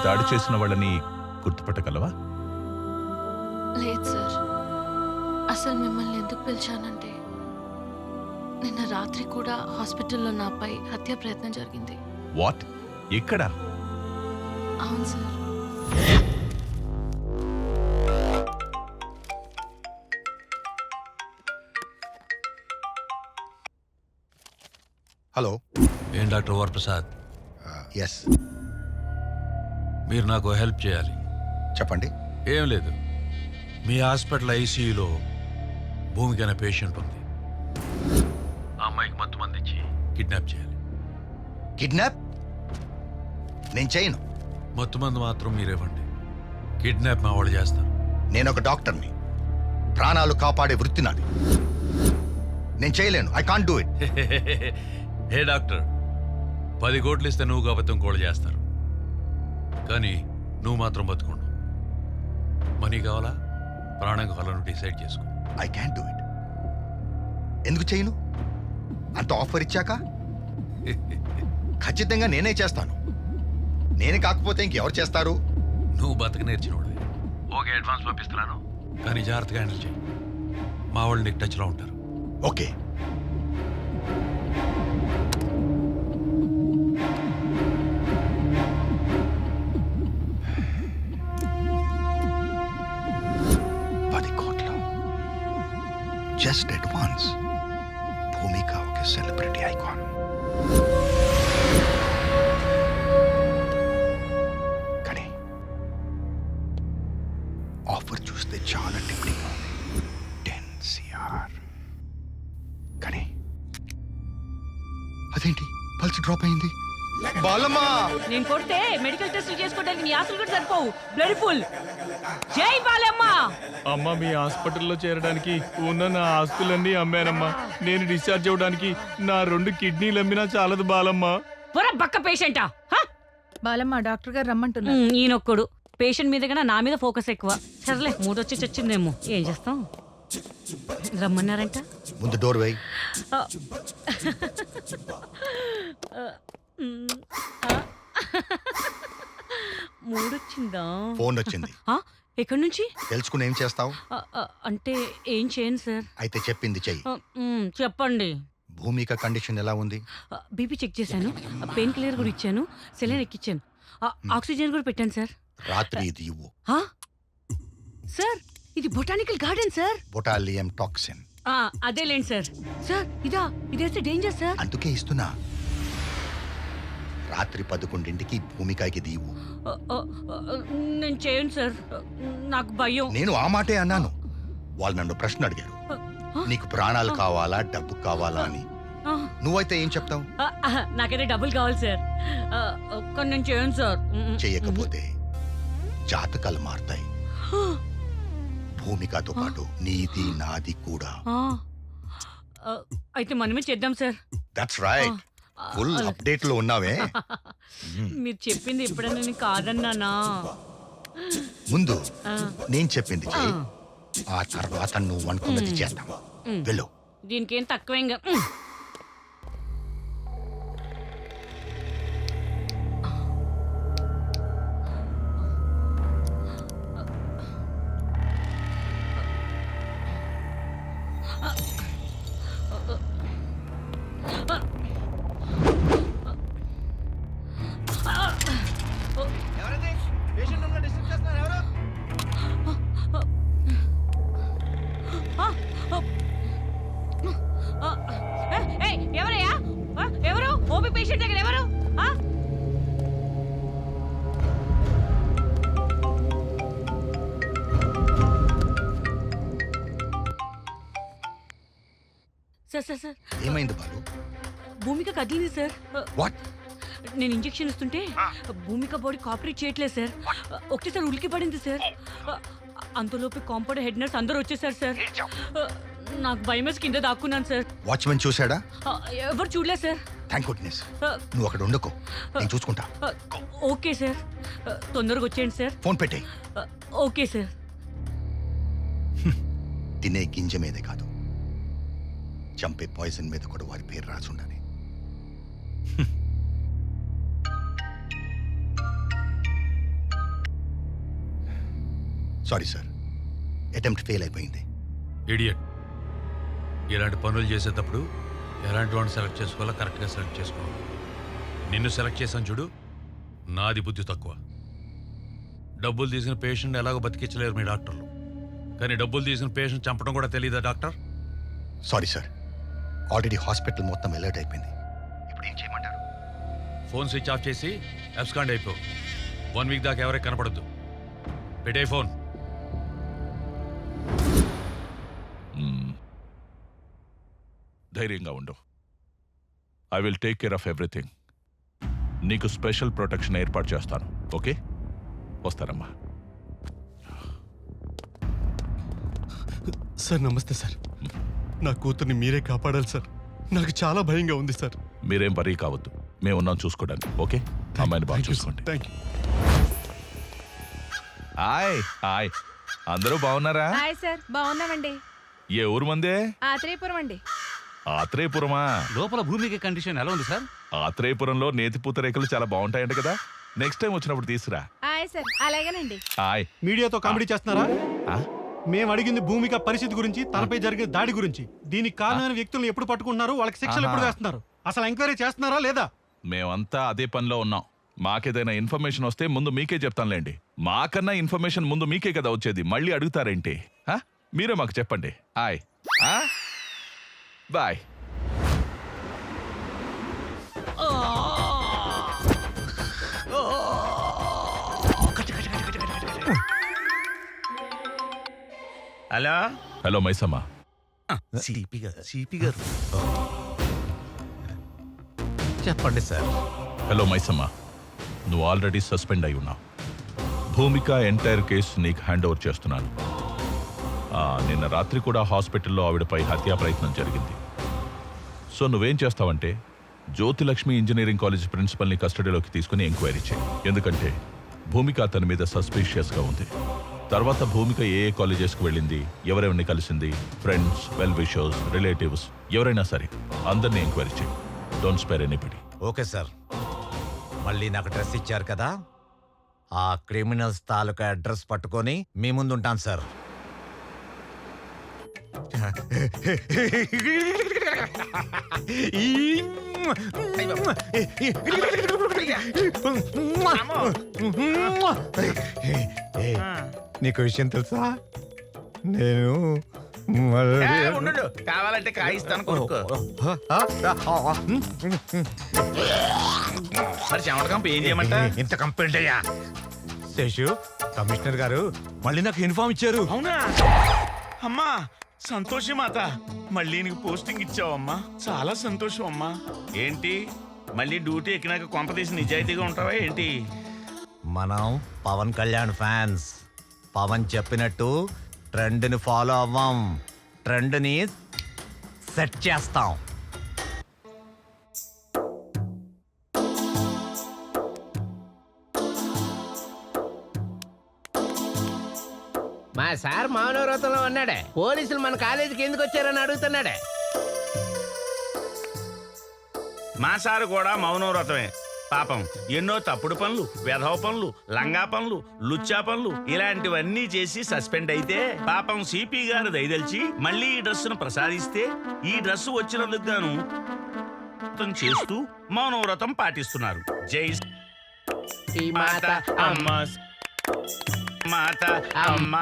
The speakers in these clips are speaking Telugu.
దాడి చేసిన వాళ్ళని గుర్తుపట్టగలవా? లేదు సార్. అసలు మిమ్మల్ని ఎందుకు పిలిచానంటే నిన్న రాత్రి కూడా హాస్పిటల్లో నాపై హత్య ప్రయత్నం జరిగింది. వాట్? ఎక్కడ? అవును సార్. హలో. ఏం డాక్టర్ వరప్రసాద్, ఎస్, మీరు నాకు హెల్ప్ చేయాలి. చెప్పండి. ఏం లేదు, మీ హాస్పిటల్ ఐసీయూలో భూమికి అనే పేషెంట్ ఉంది. ఆ అమ్మాయికి మత్తు మంది ఇచ్చి కిడ్నాప్ చేయాలి. కిడ్నాప్ నేను చేయను. మత్తు మందు మాత్రం మీరేవ్వండి, కిడ్నాప్ మా వాళ్ళు చేస్తారు. నేను ఒక డాక్టర్ని, ప్రాణాలు కాపాడే వృత్తి నాది. నేను చేయలేను. I can't do it. Hey doctor, 10 కోట్లు ఇస్తే నువ్వు కాబట్టి ఇంకోళ్ళు చేస్తారు, కానీ నువ్వు మాత్రం బతుకుండు. మనీ కావాలా ప్రాణం కావాలా నువ్వు డిసైడ్ చేసుకో. I can do it. ఎందుకు చేయను? అంత ఆఫర్ ఇచ్చాక ఖచ్చితంగా నేనే చేస్తాను. నేనే కాకపోతే ఇంకెవరు చేస్తారు? నువ్వు బతక నేర్చినోడు. ఓకే, అడ్వాన్స్ పంపిస్తున్నాను, కానీ జాగ్రత్తగా హ్యాండిల్ చేయి. మా వాళ్ళు నీకు టచ్లో ఉంటారు. ఓకే. Just advance. భూమిక ఒక సెలబ్రిటీ ఐకాన్. కానీ ఆఫర్ చూస్తే చాలా టెంప్టింగ్ ఉంది. 10 CR. కానీ అదేంటి పల్స్ డ్రాప్ అయింది? బాలమ్మా, నేను కొడితే మెడికల్ టెస్ట్ చేసుకోవడానికి నీ ఆస్తులు కూడా సరిపోవు. Blood full. జై బాలమ్మ. అమ్మ, మీ హాస్పిటల్లో చేరడానికి ఉన్న నా ఆస్తులన్నీ అమ్మానమ్మా. నేను డిశ్చార్జ్ అవ్వడానికి నా 2 కిడ్నీలు అమ్మినా చాలదు బాలమ్మ. పొర బక్క పేషెంటా? బాలమ్మ, డాక్టర్ గారు రమ్మంటున్నారు. ఈయనొక్కడు పేషెంట్ మీద కన్నా నా మీద ఫోకస్ ఎక్కువ. సర్లే, మూడొచ్చి చచ్చిందేమో, ఏం చేస్తాం. రమ్మన్నారంట. ముందు డోర్ వేయి. మూడొచ్చిందా? ఫోన్ వచ్చింది. ఎక్కడి నుంచి? తెలుసుకుని ఏం చేస్తావు? అంటే ఏం చేయను సార్. అయితే చెప్పింది చెయ్యి. చెప్పండి. భూమిక కండిషన్ ఎలా ఉంది? బీపీ చెక్ చేశాను, పెయిన్ కిల్లర్ కూడా ఇచ్చాను, సెలైన్ ఎక్కిచ్చాను, ఆక్సిజన్ కూడా పెట్టాను సార్. రాత్రి ఇది ఇవ్వు. సార్, ఇది botanical garden sir. Botulinum toxin. అదేలేండి సార్. సార్, ఇదేస్తే డేంజర్ సార్. అందుకే ఇస్తున్నా. రాత్రి 11ంటికి భూమికకి దీవు. నేను చేయను సార్, నాకు భయం. నేను ఆ మాటే అన్నాను. వాళ్ళు నన్ను ప్రశ్న అడిగారు, నీకు ప్రాణాలు కావాలా డబ్బు కావాలా అని. నువ్వైతే ఏం చెప్తావు? నాకైతే డబ్బులు కావాలి సార్, కానీ నేను చేయను సార్. చేయకపోతే జాతకాలు మారుతాయి. భూమికతో పాటు నీది నాది కూడా. అయితే మనమే చేద్దాం sir. That's right. Full update లో ఉన్నావే. మీరు చెప్పింది ఎప్పుడైనా నేను కాదన్నానా? ముందు నేను చెప్పింది చెయ్యి, ఆ తర్వాత నువ్వు అనుకున్నది చేద్దాం. వెళ్ళు. దీనికేం తక్కువేంగా. ఎవరయ్యా? ఎవరు? ఓపీ పేషెంట్ దగ్గర ఎవరు? సార్, ఏమైంది బాలు? భూమిక కదిలింది సార్. వాట్? నేను ఇంజెక్షన్ ఇస్తుంటే భూమిక బాడీ కోఆపరేట్ చేయట్లేదు సార్. ఒకటేసారి ఉలికి పడింది సార్. అంతలోపు కాంపౌండ్ హెడ్ నర్స్ అందరూ వచ్చేసారు సార్. నాకు భయమేసి కింద దాక్కున్నాను సార్. వాచ్మెన్ చూసాడా? ఎవరు చూడలేదు సార్. Thank goodness. నువ్వు అక్కడ ఉండకో, నేను చూసుకుంటా. ఓకే సార్, తొందరగా వచ్చేయండి సార్. ఫోన్ పెట్టే. Okay sir. తినే గింజ మీదే కాదు, చంపే పాయిజన్ మీద కూడా వారి పేరు రాసి ఉండాలి. సారీ సార్, అటెంప్ట్ ఫెయిల్ అయిపోయింది. ఇడియట్. ఇలాంటి పనులు చేసేటప్పుడు ఎలాంటి వాడిని సెలెక్ట్ చేసుకోవాలో కరెక్ట్గా సెలెక్ట్ చేసుకోవాలి. నిన్ను సెలెక్ట్ చేశాను చూడు, నాది బుద్ధి తక్కువ. డబ్బులు తీసిన పేషెంట్ ఎలాగో బతికించలేరు మీ డాక్టర్లు, కానీ డబ్బులు తీసిన పేషెంట్ చంపడం కూడా తెలియదా doctor? Sorry sir, already hospital మొత్తం అలర్ట్ అయిపోయింది. ఇప్పుడు ఏం చేయమంటారు? ఫోన్ స్విచ్ ఆఫ్ చేసి అబ్స్కాండ్ అయిపో. 1 వీక్ దాకా ఎవరికి కనపడద్దు. పెట్టే ఫోన్. ధైర్యంగా ఉండు. I will take care of everything. నీకు స్పెషల్ ప్రొటెక్షన్ ఏర్పాటు చేస్తాను. ఓకే, వస్తానమ్మా. సార్ నమస్తే సార్. నా కూతుర్ని మీరే కాపాడాలి సార్. నాకు చాలా భయంగా ఉంది సార్. మీరేం వరీ కావద్దు, మేము ఉన్నాం చూసుకోవడానికి. ఓకే, అమ్మాయిని బాగా చూసుకోండి. Thank you. హాయ్ హాయ్, అందరూ బాగున్నారా? హాయ్ సార్, బాగున్నామండి. ఏ ఊరు మందే? ఆత్రేయపురం అండి. ఆత్రేయపురమా? లోపల భూమికి కండిషన్ ఎలా ఉంది సార్? ఆత్రేయపురంలో నేతి పూతరేకులు చాలా బాగుంటాయంట కదా, నెక్స్ట్ టైం వచ్చినప్పుడు తీసురా. హాయ్ సార్, అలాగేనండి. హాయ్. మీడియాతో కామెడీ చేస్తున్నారా? ఆ? మేము అడిగింది భూమిక పరిస్థితి గురించి, తనపై జరిగే దాడి గురించి. దీనికి కారణమైన వ్యక్తులను ఎప్పుడు పట్టుకుంటున్నారు, వాళ్ళకి శిక్షలు ఎప్పుడు వేస్తున్నారు, అసలు ఎంక్వైరీ చేస్తున్నారా లేదా? మేమంతా అదే పనిలో ఉన్నాం. మాకేదైనా ఇన్ఫర్మేషన్ వస్తే ముందు మీకే చెప్తానులేండి. మాకన్నా ఇన్ఫర్మేషన్ ముందు మీకే కదా వచ్చేది, మళ్ళీ అడుగుతారేంటి? ఆ? మీరే మాకు చెప్పండి. Hi bye. Hello hello Maisamma. CP గారు చెప్పండి సార్. హలో మైసమ్మ, నువ్వు ఆల్రెడీ సస్పెండ్ అయి ఉన్నావు. భూమిక ఎంటైర్ కేసు నీకు హ్యాండ్ ఓవర్ చేస్తున్నాను. నిన్న రాత్రి కూడా హాస్పిటల్లో ఆవిడపై హత్యా ప్రయత్నం జరిగింది. సో నువ్వేం చేస్తావంటే జ్యోతిలక్ష్మి ఇంజనీరింగ్ కాలేజ్ ప్రిన్సిపల్ని కస్టడీలోకి తీసుకుని ఎంక్వైరీ చేయి. ఎందుకంటే భూమిక అతని మీద సస్పీషియస్గా ఉంది. తర్వాత భూమిక ఏ కాలేజెస్కి వెళ్ళింది, ఎవరెవరిని కలిసింది, ఫ్రెండ్స్, వెల్ విషర్స్, రిలేటివ్స్ ఎవరైనా సరే అందరినీ ఎంక్వైరీ చేయి. Don't spare anybody. Okay sir. మళ్ళీ నాకు డ్రెస్ ఇచ్చారు కదా, ఆ క్రిమినల్స్ తాలూకా అడ్రస్ పట్టుకొని మీ ముందు ఉంటాను సార్. నీకు విషయం తెలుసా? నేను కావాలంటే కాయిస్తాను కొనుక్కో. మరి చెమటకంప ఏం చేయమంట? ఇంత కంప్లైంట్ అయ్యా శేషు, కమిషనర్ గారు మళ్ళీ నాకు ఇన్ఫార్మ్ ఇచ్చారు. అవునా అమ్మా, సంతోషం మాత. మళ్ళీ నీకు పోస్టింగ్ ఇచ్చావమ్మా, చాలా సంతోషం అమ్మా. ఏంటి మళ్ళీ డ్యూటీ ఎక్కినాక కొంపదీసి నిజాయితీగా ఉంటావా ఏంటి? మనం పవన్ కళ్యాణ్ ఫ్యాన్స్. పవన్ చెప్పినట్టు ట్రెండ్ని ఫాలో అవ్వం, ట్రెండ్ని సెట్ చేస్తాం. మా సార్ మౌనవ్రతంలో ఉన్నాడే, పోలీసులు మన కాలేజీకి ఎందుకు వచ్చారని అడుగుతున్నాడే. మా సారు కూడా మౌనవ్రతమే. పాపం ఎన్నో తప్పుడు పనులు, వెధవ పనులు, లంగా పనులు, లుచ్చా పనులు ఇలాంటివన్నీ చేసి సస్పెండ్ అయితే పాపం సిపి గారు దయదలిచి మళ్ళీ ఈ డ్రెస్సును ప్రసాదిస్తే ఈ డ్రెస్సు వచ్చినందుకు గాను చేస్తూ మౌనవ్రతం పాటిస్తున్నారు. జై మాత అమ్మ, మాత అమ్మ.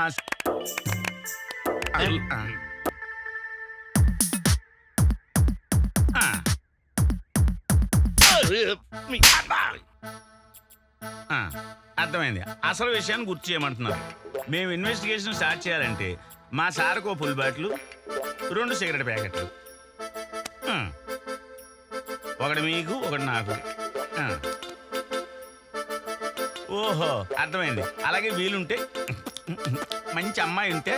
అర్థమైంది. అసలు విషయాన్ని గుర్తు చేయమంటున్నారు. మేము ఇన్వెస్టిగేషన్ స్టార్ట్ చేయాలంటే మా సార్కు ఓ ఫుల్ బాటిల్, 2 సిగరెట్ ప్యాకెట్లు, ఒకటి మీకు ఒకటి నాకు. ఓహో అర్థమైంది. అలాగే వీలుంటే మంచి అమ్మాయి ఉంటే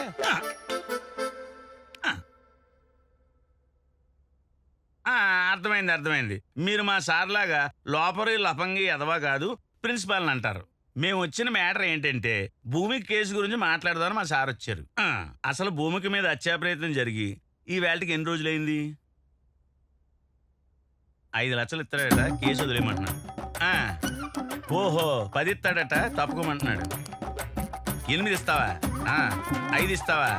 అర్థమైంది. మీరు మా సార్ లాగా లోపరి లఫంగి ఎదవా కాదు, ప్రిన్సిపాల్ని అంటారు. మేము వచ్చిన మ్యాటర్ ఏంటంటే భూమికి కేసు గురించి మాట్లాడదామని మా సార్ వచ్చారు. అసలు భూమికి మీద హత్యా ప్రయత్నం జరిగి ఈ వేళకి ఎన్ని రోజులైంది? 5 లక్షలు ఇస్తాడట, కేసు వదిలేయమంటున్నాడు. ఓహో 10 ఇస్తాడట, తప్పుకోమంటున్నాడు. 8 ఇస్తావా? 5 ఇస్తావా?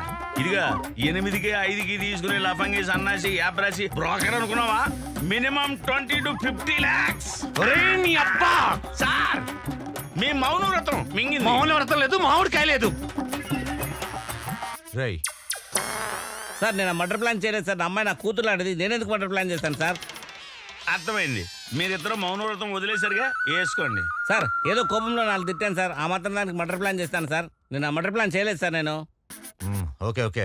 ఇదిగా 8కి 5కి తీసుకుని లఫంగి సన్నాసి యాప్రాసి బ్రోకర్ అనుకున్నావా? Minimum 20 to 50 lakhs. సార్ మీ మౌన వ్రతం మింగింది. మౌన వ్రతం లేదు, మామిడికాయ లేదు. రేయ్ సార్ నేను మర్డర్ ప్లాన్ చేయలేదు సార్. నా అమ్మాయి నా కూతురు లాంటిది, నేనెందుకు మర్డర్ ప్లాన్ చేస్తాను సార్? అర్థమైంది. మీరిద్దరు మౌన వ్రతం వదిలేసరిగా వేసుకోండి. సార్ ఏదో కోపంలో 4 తిట్టాను సార్. ఆ మాత్రం దానికి మర్డర్ ప్లాన్ చేస్తాను సార్. నేను ఆ మర్డర్ ప్లాన్ చేయలేదు సార్ నేను. ఓకే ఓకే,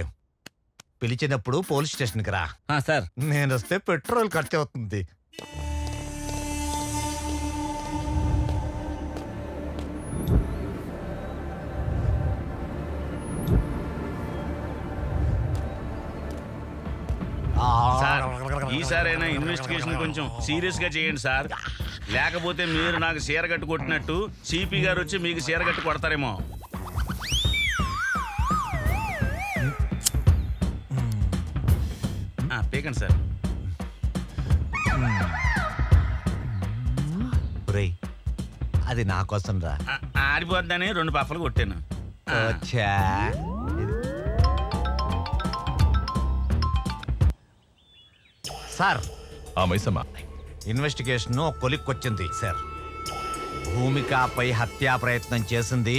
పిలిచినప్పుడు పోలీస్ స్టేషన్కి రా. సార్ నేను వస్తే పెట్రోల్ ఖర్చు అవుతుంది. సార్ ఈసారైనా ఇన్వెస్టిగేషన్ కొంచెం సీరియస్ గా చేయండి సార్. లేకపోతే మీరు నాకు చీరగట్టు కొట్టినట్టు సిపి గారు వచ్చి మీకు చీరగట్టు కొడతారేమో. పీకండి సార్. రేయ్ అది నా కోసం రా. ఆడిపోద్దని 2 పఫలు కొట్టాను. వచ్చా సార్. మైసమ్మ, ఇన్వెస్టిగేషన్ కొలిక్కొచ్చింది సార్. భూమికపై హత్యా ప్రయత్నం చేసింది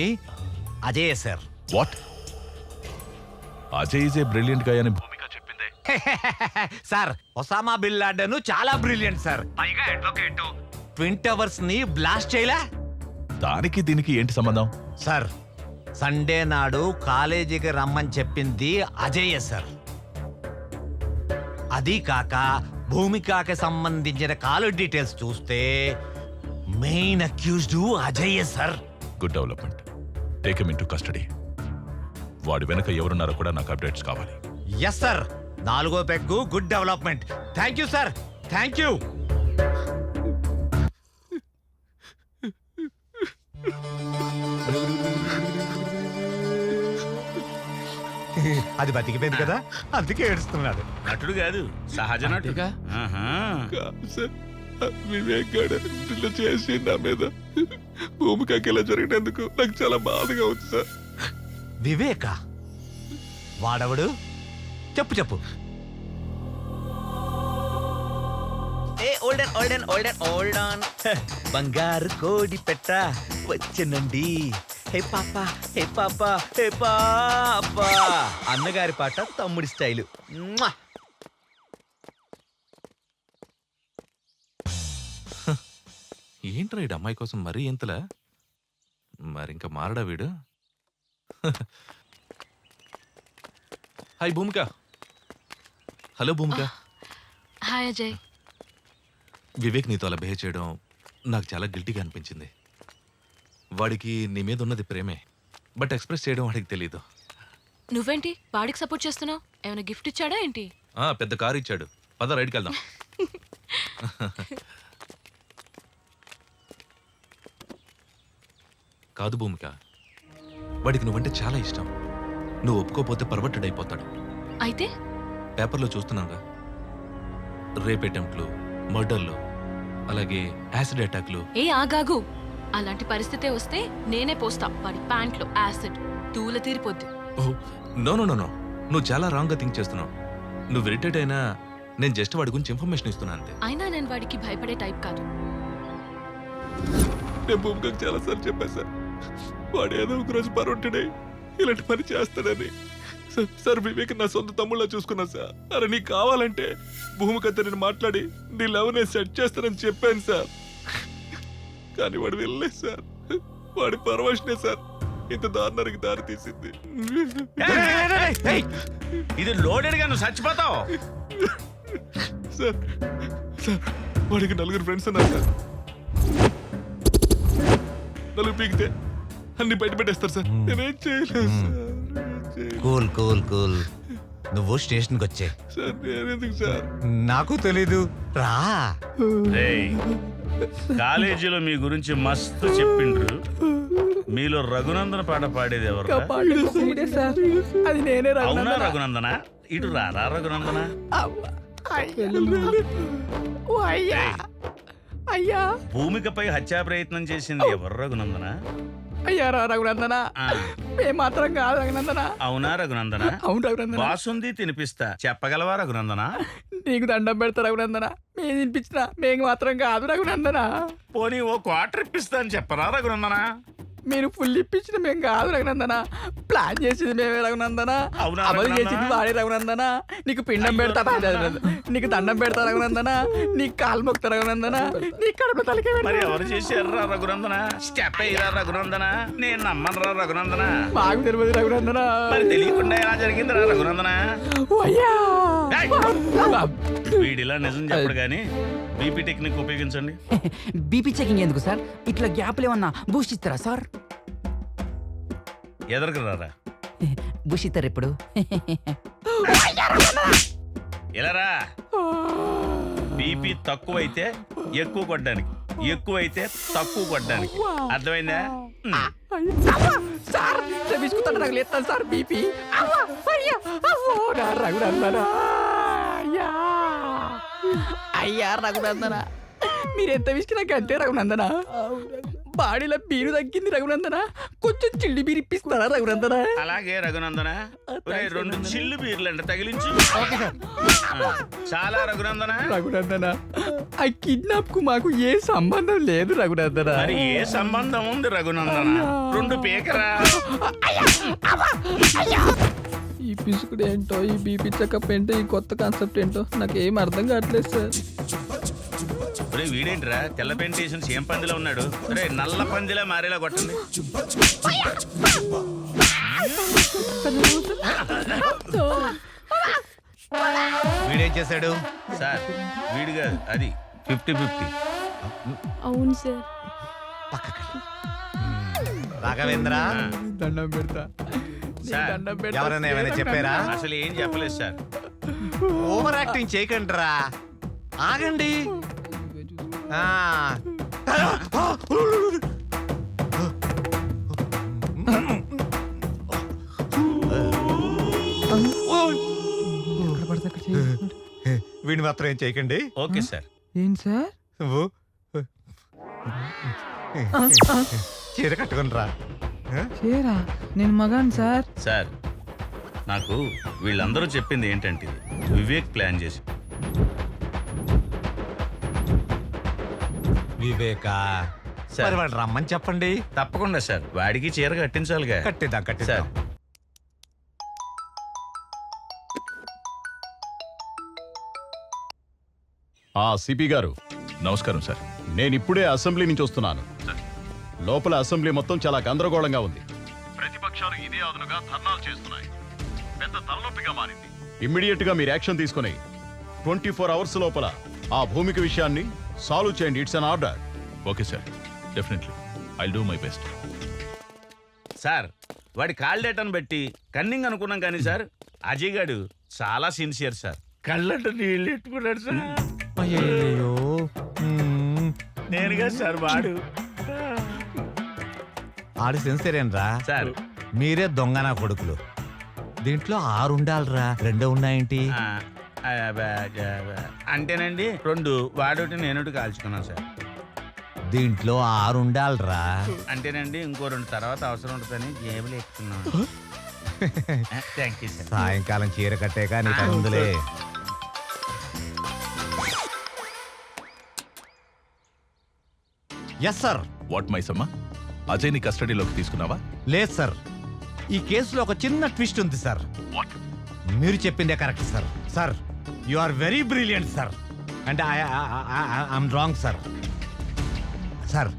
Ajay sir. What? Ajay is a brilliant guy అని భూమిక చెప్పిందే. సార్ ఒసామా బిన్ లాడెన్ చాలా బ్రిలియంట్ సార్. పైగా అడ్వకేట్. ట్విన్ టవర్స్ ని బ్లాస్ట్ చేయలే. దానికి దీనికి ఏంటి సంబంధం? సార్ సండే నాడు కాలేజీకి రమ్మని చెప్పింది అజయ్ సార్. అది కాక భూమికకి సంబంధించిన కాల్ డీటెయిల్స్ చూస్తే main accused Ajay sir. Good development. Take him into custody. వాడి వెనక ఎవరున్నారో కూడా నాకు అప్డేట్స్ కావాలి. Yes sir. 4వ peg good development. Thank you sir, thank you. అది బతికిపోయింది కదా, అందుకే ఏడుస్తున్నాడు. నటుడు కాదు, సహజ నటుడు. వివేక్ గారు ఇలా చేసి నా మీద భూమికకి ఇలా జరిగినందుకు నాకు చాలా బాధగా ఉంది సార్. వివేక వాడవడు? చెప్పు చెప్పు. బంగారు కోడి పెట్ట వచ్చనండి. హే పాప హే పాప హే పాప. అన్నగారి పాట తమ్ముడి స్టైలు. ఏంట్రా ఈ అమ్మాయి కోసం మరీ ఎంతలా? మరి ఇంకా మారడా వీడు? హాయ్ భూమిక. హలో భూమిక. హాయ్ అజయ్. వివేక్ నీతో అలా బిహేవ్ చేయడం నాకు చాలా గిల్టీగా అనిపించింది. వాడికి నీ మీద ఉన్నది ప్రేమే, బట్ ఎక్స్ప్రెస్ చేయడం వాడికి తెలీదు. నువ్వేంటి వాడికి సపోర్ట్ చేస్తున్నావు? ఏమైనా గిఫ్ట్ ఇచ్చాడా ఏంటి? పెద్ద కారు ఇచ్చాడు. పద రైడ్కి వెళ్దాం. కాదు భూమిక, వాడికి నువ్వంటే చాలా ఇష్టం. నువ్వు ఒప్పుకోపోతే పర్వర్టెడ్ అయిపోతాడు. అయితే పేపర్లో చూస్తున్నాగా, రేప్ అటెంప్ట్లు, మర్డర్లు, అలాగే యాసిడ్ అటాక్లు. ఏ ఆగాగు. అలాంటి పరిస్థితే వస్తే నేనే పోస్తా వాడి ప్యాంట్లో యాసిడ్. తూల తీరిపోద్ది. నో నో నో నో, నువ్వు చాలా రాంగ్గా థింక్ చేస్తున్నావు. నువ్వు ఇరిటేట్ అయినా నేను జస్ట్ వాడి గురించి ఇన్ఫర్మేషన్ ఇస్తున్నా అంతే. అయినా నేను వాడికి భయపడే టైప్ కాదు. నేను భూమికకు చాలా సార్లు చెప్పాను సార్, వాడు ఏదో ఒక రోజు పరొట్టడే ఇలాంటి పని చేస్తాడని. సార్ వివేక్ నా సొంత తమ్ముళ్ళ చూసుకున్నా సార్. అరే నీకు కావాలంటే భూమికతో నేను మాట్లాడి నీ లవ్ నేను సెట్ చేస్తానని చెప్పాను సార్. కానీ వాడు వెళ్ళలేదు సార్. వాడి పరవశనే సార్ ఇంత దారుణానికి దారి తీసింది. ఇది లోడెడ్ గా నువ్వు చచ్చిపోతావు. సార్ సార్ వాడికి 4 ఫ్రెండ్స్ ఉన్నారు సార్. 4 పీకితే అన్ని బయట పెట్టేస్తారు సార్. నేనేం చేయలేదు సార్. Cool cool cool. నువ్వు స్టేషన్కి వచ్చే. సార్ నేనెందుకు సార్? నాకు తెలీదు, రా. కాలేజీలో మీ గురించి మస్తు చెప్పిండ్రు. మీలో రఘునందన పాట పాడేది ఎవరు? అవునా రఘునందన? ఇటు రారా రఘునందన. భూమికపై హత్యా ప్రయత్నం చేసింది ఎవరు రఘునందన? అయ్యారా రఘునందన మేము మాత్రం కాదు రఘునందన. అవునా రఘునందన? అవును రఘునందన. బాసుంది తినిపిస్తా, చెప్పగలవా రఘునందన? నీకు దండం పెడతా రఘునందన, మేము తినిపించినా మేము మాత్రం కాదు రఘునందన. పోనీ ఓ క్వార్టర్ ఇప్పిస్తా అని చెప్పరా రఘునందన? మీరు ఫుల్ ఇప్పించిన మేము కాదు రఘునందన, ప్లాన్ చేసింది మేమే రఘునందన, అవునా అమలు రఘునందన? చేసింది వాడే రఘునందన. నీకు పిండం పెడతా, నీకు దండం పెడతా రఘునందన, నీకు కాలు మొక్తా రఘునందన, నీ కడుపు తలకే మరి ఎవరు చేశారా రఘునందన? స్టెప్ అయ్యారా రఘునందన? నేను నమ్మనరా రఘునందన. మాకు తెలియదు రఘునందన. మరి తెలియకుండా ఎలా జరిగిందిరా రఘునందన? అయ్యా ఏయ్! వీడిలా నిజం చెప్పడు గాని బీపీ టెక్నిక్ ఉపయోగించండి. బీపీ చెకింగ్ ఎందుకు సార్? ఇట్లా గ్యాప్లు ఏమన్నా బూస్ట్ ఇస్తారా సార్? ఎదరకు రారా. బూస్ట్ ఇస్తారు ఇప్పుడు. ఇలా రా. బీపీ తక్కువైతే ఎక్కువ కొట్టడానికి, ఎక్కువైతే తక్కువ కొట్టడానికి. అర్థమైందా? సార్ బిస్కుతాడు నాకు లేస్తాను సార్ బీపీ. రఘునందన అయ్యా రఘునందన, మీరెంత విసికి నాకు అంతే రఘునందన. బాడీలో బీరు తగ్గింది రఘునందన, కొంచెం చిల్లి బీరు ఇప్పిస్తారా రఘునందన? అలాగే రఘునందన. ఒరేయ్, 2 చిల్లు బీర్లంట తగిలించు. చాలా రఘునందన. రఘునందన ఆ కిడ్నాప్ కు మాకు ఏ సంబంధం లేదు రఘునందన. మరి ఏ సంబంధం ఉంది రఘునందన? 2 పీకరా. ఈ పిసుకుడు ఏంటో, ఈ బీపీ చెకప్ ఏంటో, ఈ కొత్త కాన్సెప్ట్ ఏంటో నాకు ఏం అర్థం కావట్లేదు సార్. ఒరే వీడేంట్రా తెల్ల పెయింట్ వేసిన సేమ్ పందిలో ఉన్నాడు. ఒరే నల్ల పందిలా మారేలా కొట్టండి. వీడేం చేశాడు సార్? వీడు కాదు, అది 50-50. అవును సార్. రాఘవేంద్ర, దండం పెడతా సార్ దండం పెడతా. ఎవరైనా ఏమైనా చెప్పారా? అసలు ఏం చెప్పలేదు సార్. ఓవర్ యాక్టింగ్ చేయకండి రా, ఆగండి. ఆ. వీడిని మాత్రం ఏం చేయకండి. Okay sir. ఏం సార్? నువ్వు చీర కట్టుకుని రా. చేరా నేను మగాను సార్. సార్ నాకు వీళ్ళందరూ చెప్పింది ఏంటంటే వివేక్ ప్లాన్ చేసి. వివేకా, సార్. మరి వాడు రమ్మని చెప్పండి. తప్పకుండా సార్, వాడికి చీర కట్టించాలిగా. కట్టిద్దాం కట్టిద్దాం. సిపి గారు నమస్కారం సార్. నేను ఇప్పుడే అసెంబ్లీ నుంచి వస్తున్నాను. లోపల అసెంబ్లీ మొత్తం చాలా గందరగోళంగా ఉంది. ప్రతిపక్షాలు ఇదే అదునుగా ధర్నాలు చేస్తున్నాయి. పెద్ద తలనొప్పిగా మారింది. ఇమ్మీడియట్ గా మీరు యాక్షన్ తీసుకుని 24 అవర్స్ లోపల ఆ భూమిక విషయాన్ని సాల్వ్ చేయండి. It's an order. Okay sir, definitely I do my best. Sir వాడి కాల్ డేటాను బట్టి కన్నింగ్ అనుకున్నాం కానీ సార్ అజయ్ గారు చాలా సిన్సియర్ సార్. కళ్ళంట నీళ్ళు ఎట్టుకున్నాడు సార్. అయ్యో, నేనుగా సార్ వాడు. ఆడు సెన్సేరేనరా సార్ మీరే దొంగనా కొడుకులు. దీంట్లో 6 ఉండాలిరా, 2 ఉన్నాయేంటి? అంటేనండి 2 వాడోటి నేనోటి కాల్చుకున్నాను సార్. దీంట్లో 6 ఉండాలిరా. అంటేనండి ఇంకో 2 తర్వాత అవసరం ఉంటుందని జేబులు ఎక్కుతున్నాను. Thank you sir. సాయంకాలం చీర కట్టాక నీ పని ఉందిలే. Yes sir. వాట్ మైసమ్మ, అజయ్ని కస్టడీలోకి తీసుకున్నావా? లేదు సార్, ఈ కేసులో ఒక చిన్న ట్విస్ట్ ఉంది సార్. మీరు చెప్పిందే correct sir. Sir you are very brilliant sir, and I'm wrong sir. సార్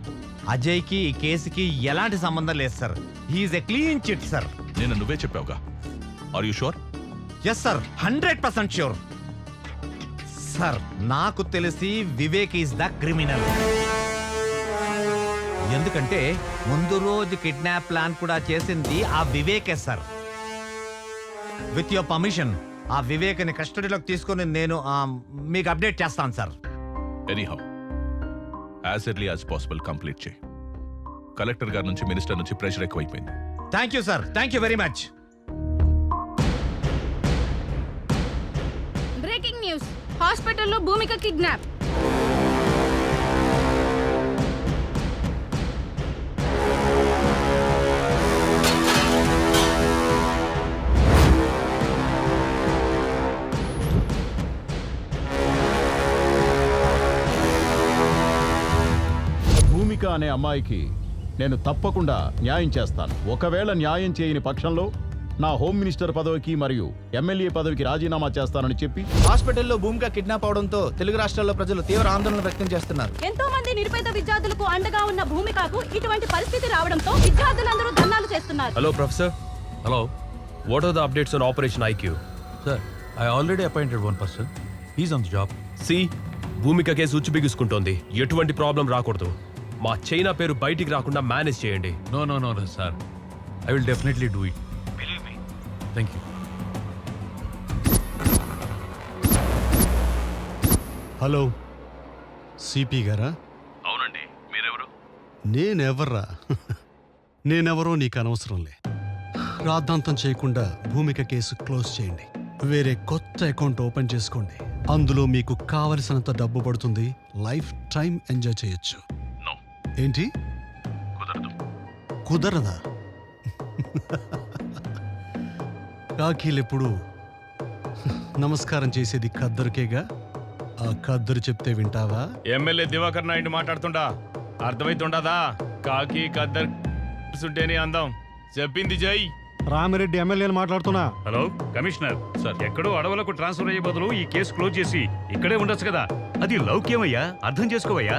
అజయ్కి ఈ కేసుకి ఎలాంటి సంబంధం లేదు సార్. He is a clean chit sir. నేను నువ్వే చెప్పావుగా. Are you sure? Yes sir, 100% sure sir. నాకు తెలిసి వివేక్ ఈస్ ద క్రిమినల్. ఎందుకంటే ముందు రోజు కిడ్నాప్ ప్లాన్ కూడా చేసింది ఆ వివేకే సార్. విత్ యువర్ పర్మిషన్ ఆ వివేక్ని కస్టడీలోకి తీసుకొని నేను మీకు అప్డేట్ చేస్తాను sir. Anyhow as early as possible complete చేయి. కలెక్టర్ గారి నుంచి, మినిస్టర్ నుంచి ప్రెషర్ ఎక్కువైపోయింది. Thank you sir, thank you very much. Breaking news, హాస్పిటల్లో భూమిక కిడ్నాప్. అనే అమ్మాయికి నేను తప్పకుండా న్యాయం చేస్తాను. ఒకవేళ న్యాయం చేయని పక్షంలో నా హోమ్ మినిస్టర్ పదవికి మరియు ఎమ్మెల్యే పదవికి రాజీనామా చేస్తానని చెప్పి హాస్పిటల్లో భూమిక కిడ్నాప్ అవడంతో తెలుగు రాష్ట్రాల్లో ప్రజలు తీవ్ర ఆందోళన వ్యక్తం చేస్తున్నారు. ఎంతో మంది నిరుపేద విద్యార్థులకు అండగా ఉన్న భూమికకు ఇటువంటి పరిస్థితి రావడంతో విద్యార్థులందరూ ధర్నాలు చేస్తున్నారు. Hello professor. Hello what are the updates on operation IQ? Sir, I already appointed one person. He's on the job. సి, భూమిక కేసు ఉచ్చు బిగుసుకుంటోంది. ఎటువంటి ప్రాబ్లం రాకూడదు. మా చైనా పేరు బయటికి రాకుండా మేనేజ్ చేయండి. No no no sir, I will definitely do it. Believe me. Thank you. Hello, CP గారా? అవునండి, మీరెవరు? నేనెవర్రా? నేనెవరో నీకు అనవసరంలే. రాద్ధాంతం చేయకుండా భూమిక కేసు క్లోజ్ చేయండి. వేరే కొత్త అకౌంట్ ఓపెన్ చేసుకోండి. అందులో మీకు కావలసినంత డబ్బు పడుతుంది. లైఫ్ టైం ఎంజాయ్ చేయొచ్చు. ఏంటి? కుదరదా? కాకీలెప్పుడు నమస్కారం చేసేది ఖద్దరుకేగా. ఆ ఖద్దరు చెప్తే వింటావా? ఎమ్మెల్యే దివాకర్ నాయుడు మాట్లాడుతుండా అర్థమైతుండదా? కాకి కద్దర్ సుంటేనే అందం. చెప్పింది జై. రామిరెడ్డి ఎమ్మెల్యేలు మాట్లాడుతున్నా. హలో కమిషనర్ సార్, ఎక్కడో అడవులకు ట్రాన్స్ఫర్ అయ్యే బదులు ఈ కేసు క్లోజ్ చేసి ఇక్కడే ఉండొచ్చు కదా. అది లౌక్యమయ్యా, అర్థం చేసుకోవయ్యా.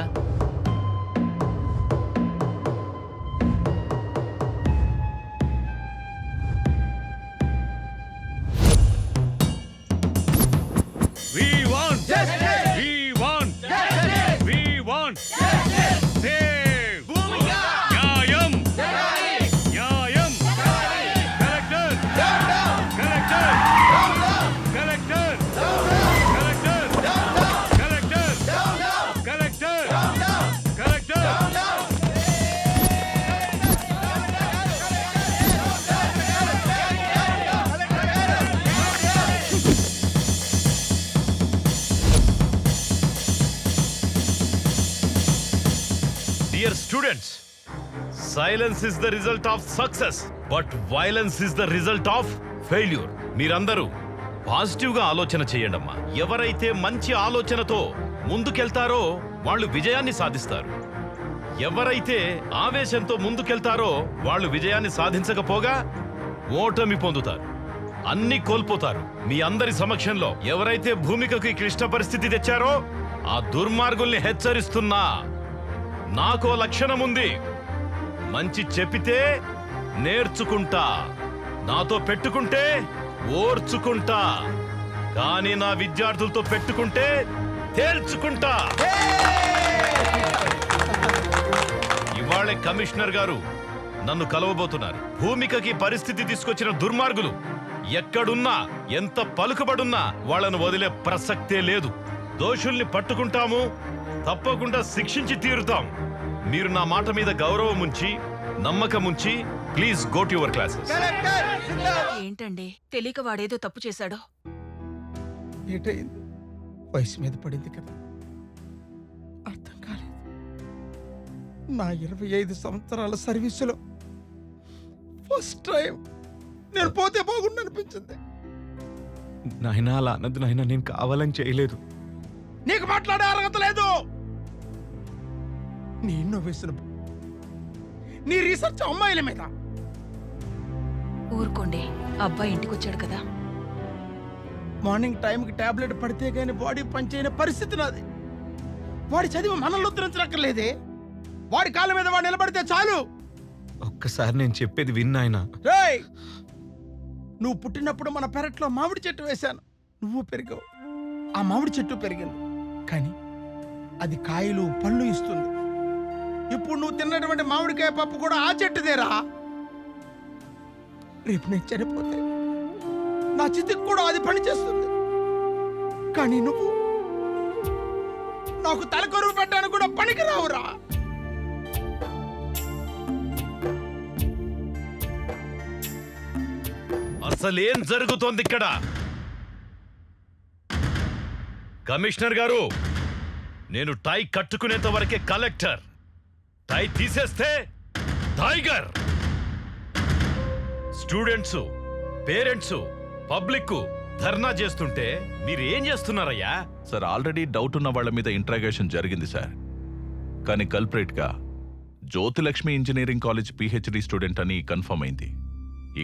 We want justice. We want justice. We want justice. Save Bhumika. Nyayam. Nyayam. Collector. Collector. Collector. Collector. Collector. Collector. Collector. Dear students, silence is the result of success, but violence is the result of failure. మీరందరూ పాజిటివ్గా ఆలోచన చేయండమ్మా. ఎవరైతే మంచి ఆలోచనతో ముందుకెళ్తారో వాళ్ళు విజయాన్ని సాధిస్తారు. ఎవరైతే ఆవేశంతో ముందుకెళ్తారో వాళ్ళు విజయాన్ని సాధించకపోగా ఓటమి పొందుతారు, అన్ని కోల్పోతారు. మీ అందరి సమక్షంలో ఎవరైతే భూమికకి క్లిష్ట పరిస్థితి తెచ్చారో ఆ దుర్మార్గుల్ని హెచ్చరిస్తున్నా. నాకో లక్షణం ఉంది. మంచి చెప్పితే నేర్చుకుంటా, నాతో పెట్టుకుంటే ఓర్చుకుంటా, కానీ నా విద్యార్థులతో పెట్టుకుంటే తేల్చుకుంటా. ఇవాళ కమిషనర్ గారు నన్ను కలవబోతున్నారు. భూమికకి పరిస్థితి తీసుకొచ్చిన దుర్మార్గులు ఎక్కడున్నా, ఎంత పలుకుబడున్నా వాళ్ళను వదిలే ప్రసక్తే లేదు. దోషుల్ని పట్టుకుంటాము, తప్పకుండా శిక్షించి తీరుతాం. మీరు నా మాట మీద గౌరవం ఉంచి, నమ్మకం ఉంచి, please go to your classes. ఏంటండి, తెలియక వాడేదో తప్పు చేశాడో. ఏటైంది? వయసు మీద పడింది కదా, అర్థం కాలేదు. నా 25 సంవత్సరాల సర్వీసులో ఫస్ట్ టైం నేను పోతే బాగుండు అనిపించింది. నాయనా, అలా అన్నది నాయనా, నేను కావాలని చేయలేదు. నీకు మాట్లాడే అర్హత లేదు. నీ ఇన్నోవేషన్, నీ రీసెర్చ్ అమ్మాయిల మీద. ఊరుకోండి, అబ్బాయి ఇంటికి వచ్చాడు కదా. మార్నింగ్ టైంకి టాబ్లెట్ పడితే గానీ బాడీ పనిచేయని పరిస్థితి నాది. వాడి చదివి మనల్ని ఉద్ధరించనక్కర్లేదే. వాడి కాళ్ళ మీద వాడు నిలబడితే చాలు. ఒక్కసారి నేను చెప్పేది విన్నాయన. రేయ్, నువ్వు పుట్టినప్పుడు మన పెరట్లో మామిడి చెట్టు వేశాను, నువ్వు పెరిగావు, ఆ మామిడి చెట్టు పెరిగింది, కానీ అది కాయలు పళ్ళు ఇస్తుంది. ఇప్పుడు నువ్వు తిన్నటువంటి మామిడికాయ పప్పు కూడా ఆ చెట్టుదేరా. రేపు నేను చనిపోతే నా చితికి కూడా అది పని చేస్తుంది, కానీ నువ్వు నాకు తలకొరువు పెట్టడానికి కూడా పనికి రావురా. అసలేం జరుగుతోంది ఇక్కడ? కమిషనర్ గారు, నేను టై కట్టుకునేంత వరకే కలెక్టర్. టై తీసేస్తే టైగర్. స్టూడెంట్స్, పేరెంట్స్, పబ్లిక్ ధర్నా చేస్తుంటే మీరేం చేస్తున్నారయ్యా? సార్, ఆల్రెడీ డౌట్ ఉన్న వాళ్ళ మీద ఇంట్రాగేషన్ జరిగింది సార్. కానీ కల్ప్రేట్గా Jyothilakshmi engineering college PhD student అని కన్ఫర్మ్ అయింది.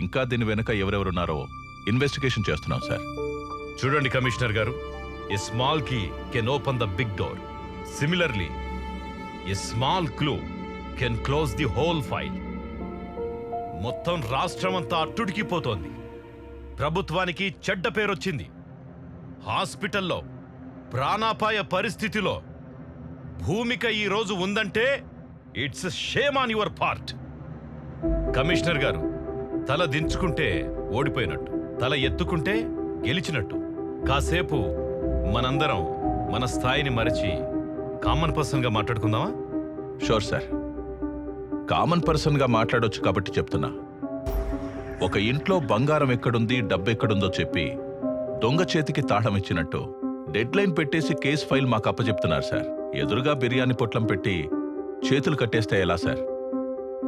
ఇంకా దీని వెనక ఎవరెవరున్నారో ఇన్వెస్టిగేషన్ చేస్తున్నాం సార్. చూడండి కమిషనర్ గారు, a small key can open the big door. Similarly a small clue can close the whole file. మొత్తం రాష్ట్రమంతా అట్టుడికిపోతోంది. ప్రభుత్వానికి చెడ్డ పేరొచ్చింది. హాస్పిటల్లో ప్రాణాపాయ పరిస్థితిలో భూమిక ఈ రోజు ఉందంటే it's shame on your part. Commissioner గారు, తల దించుకుంటే ఓడిపోయినట్టు, తల ఎత్తుకుంటే గెలిచినట్టు. కాసేపు మనందరం మన స్థాయిని మరచి కామన్ పర్సన్గా మాట్లాడుకుందామా? Sure sir. కామన్ పర్సన్గా మాట్లాడొచ్చు కాబట్టి చెప్తున్నా. ఒక ఇంట్లో బంగారం ఎక్కడుంది, డబ్బెక్కడుందో చెప్పి దొంగ చేతికి తాళం ఇచ్చినట్టు డెడ్ లైన్ పెట్టేసి కేసు ఫైల్ మాకు అప్పచెప్తున్నారు సార్. ఎదురుగా బిర్యానీ పొట్లం పెట్టి చేతులు కట్టేస్తే ఎలా సార్?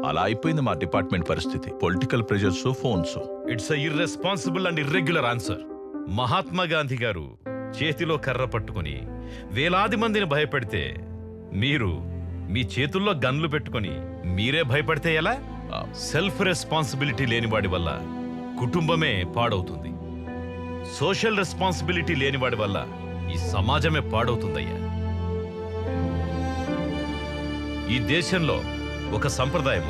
అలా అయిపోయింది మా డిపార్ట్మెంట్ పరిస్థితి. Political pressures, phones. It's a irresponsible and irregular answer. Mahatma Gandhi గారు చేతిలో కర్ర పట్టుకొని వేలాది మందిని భయపెడితే మీరు మీ చేతుల్లో గన్లు పెట్టుకొని మీరే భయపడితే ఎలా? సెల్ఫ్ రెస్పాన్సిబిలిటీ లేనివాడి వల్ల కుటుంబమే పాడవుతుంది. సోషల్ రెస్పాన్సిబిలిటీ లేనివాడి వల్ల ఈ సమాజమే పాడవుతుందయ్యా. ఈ దేశంలో ఒక సంప్రదాయం,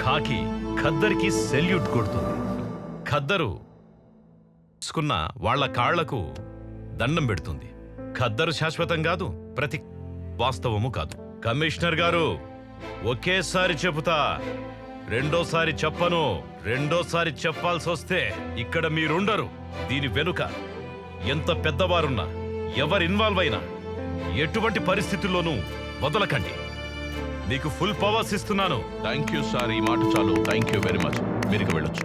ఖాకి ఖద్దరికి సెల్యూట్ కొడుతుంది. ఖద్దరు తీసుకున్న వాళ్ల కాళ్లకు దండం పెడుతుంది. ఖద్దరు శాశ్వతం కాదు, ప్రతి వాస్తవము కాదు. కమిషనర్ గారు, ఒకేసారి చెబుతా, రెండోసారి చెప్పను. రెండోసారి చెప్పాల్సి వస్తే ఇక్కడ మీరుండరు. దీని వెనుక ఎంత పెద్దవారున్నా, ఎవరు ఇన్వాల్వ్ అయినా ఎటువంటి పరిస్థితుల్లోనూ వదలకండి. మీకు ఫుల్ పవర్స్ ఇస్తున్నాను. Thank you sir. ఈ మాట చాలు. Thank you very much. మీరు వెళ్ళొచ్చు.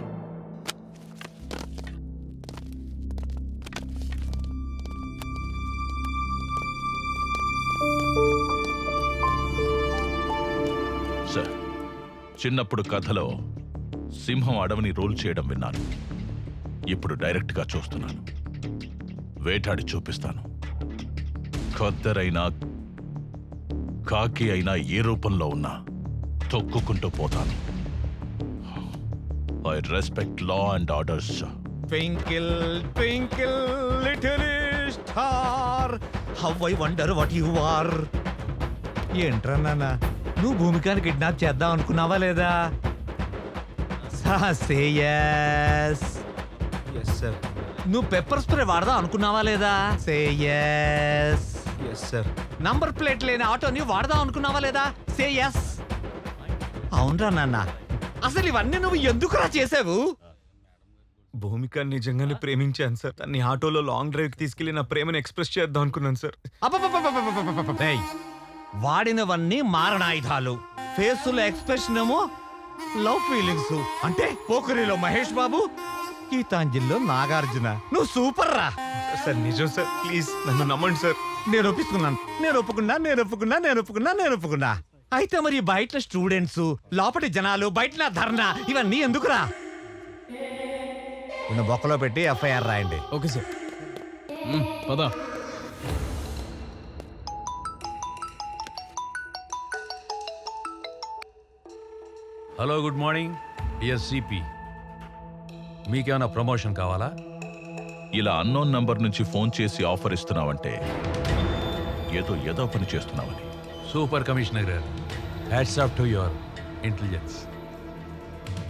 సార్, చిన్నప్పుడు కథలో సింహం అడవిని రూల్ చేయడం విన్నాను. ఇప్పుడు డైరెక్ట్గా చూస్తున్నాను. వేటాడి చూపిస్తాను. ఖద్దరైనా కాకి అయినా ఏ రూపంలో ఉన్నా తొక్కుకుంటూ పోతాను. I respect law and orders. Twinkle twinkle little star, how I wonder what you are. ఏంట్రా నాన్న, నువ్వు భూమికాని కిడ్నాప్ చేద్దాం అనుకున్నావా లేదా? Say yes. Yes sir. నువ్వు పెప్పర్ స్ప్రే వాడదాం అనుకున్నావా లేదా? Say yes. Yes sir. Number plate లేని ఆటోని వాడదాం అనుకున్నావా లేదా? Say yes. అవునరా నాన్న, అసలు ఇవన్నీ నువ్వు ఎందుకురా చేసావు? భూమిక నిజంగానే ప్రేమించాను సార్. తన్ని ఆటోలో లాంగ్ డ్రైవ్కి తీసుకెళ్లి నా ప్రేమను ఎక్స్ప్రెస్ చేద్దాం అనుకున్నాను సార్. ఏయ్, వాడినవన్నీ మారణాయుధాలు. ఫేసులో ఎక్స్ప్రెషన్ ఏమో లవ్ ఫీలింగ్స్. అంటే పోకరిలో మహేష్ బాబు, గీతాంజలిలో నాగార్జున. నువ్వు సూపర్ రా సార్. నిజం సార్, ప్లీజ్ నన్ను నమ్మండి సార్. నేను ఒప్పుకున్నా. అయితే మరి బయట స్టూడెంట్స్, లోపటి జనాలు, బయట నా ధర్నా, ఇవన్నీ ఎందుకురా? నిన్ను బొక్కలో పెట్టి ఎఫ్ఐఆర్ రాయండి. Okay sir. పదా. Hello, good morning dear CP. మీకేమైనా ప్రమోషన్ కావాలా? ఇలా అన్నోన్ నంబర్ నుంచి ఫోన్ చేసి ఆఫర్ ఇస్తున్నావంటే ఏదో పని చేస్తున్నావని. సూపర్ కమిషనర్ గారు, hats off to your intelligence.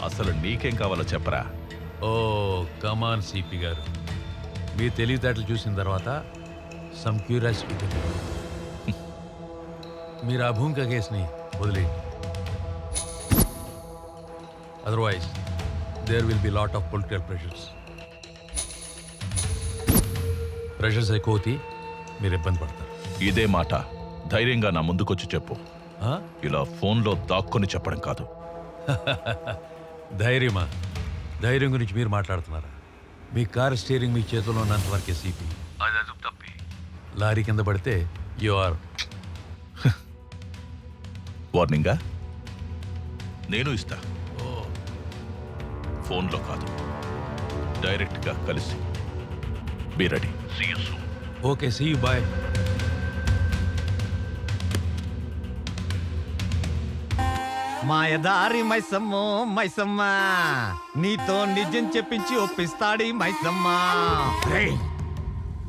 అసలు నీకేం కావాలో చెప్పరా? ఓ కమాన్ సిపి గారు, మీ తెలివితేటలు చూసిన తర్వాత సమ్ క్యూరియాసిటీ. మీరు ఆ భూమిక కేసుని వదిలేయండి. Otherwise there will be lot of political pressures ఎక్కువ అవుతాయి, మీరు ఇబ్బంది పడతారు. ఇదే మాట ధైర్యంగా నా ముందుకొచ్చి చెప్పు. ఇలా ఫోన్లో దాక్కుని చెప్పడం కాదు. ధైర్యమా? ధైర్యం గురించి మీరు మాట్లాడుతున్నారా? మీ కార్ స్టీరింగ్ మీ చేతిలో ఉన్నంత వరకే సిపి. అది తప్పి లారీ కింద పడితే యు ఆర్. వార్నింగా? నేను ఇస్తా. ఫోన్లో కాదు, డైరెక్ట్గా కలిసి. Be ready. See you soon. Okay, see you, bye. మాయదారి మైసమ్మో మైసమ్మ నీతో నిజం చెప్పించి ఒప్పిస్తాడి మైసమ్మ రేయ్,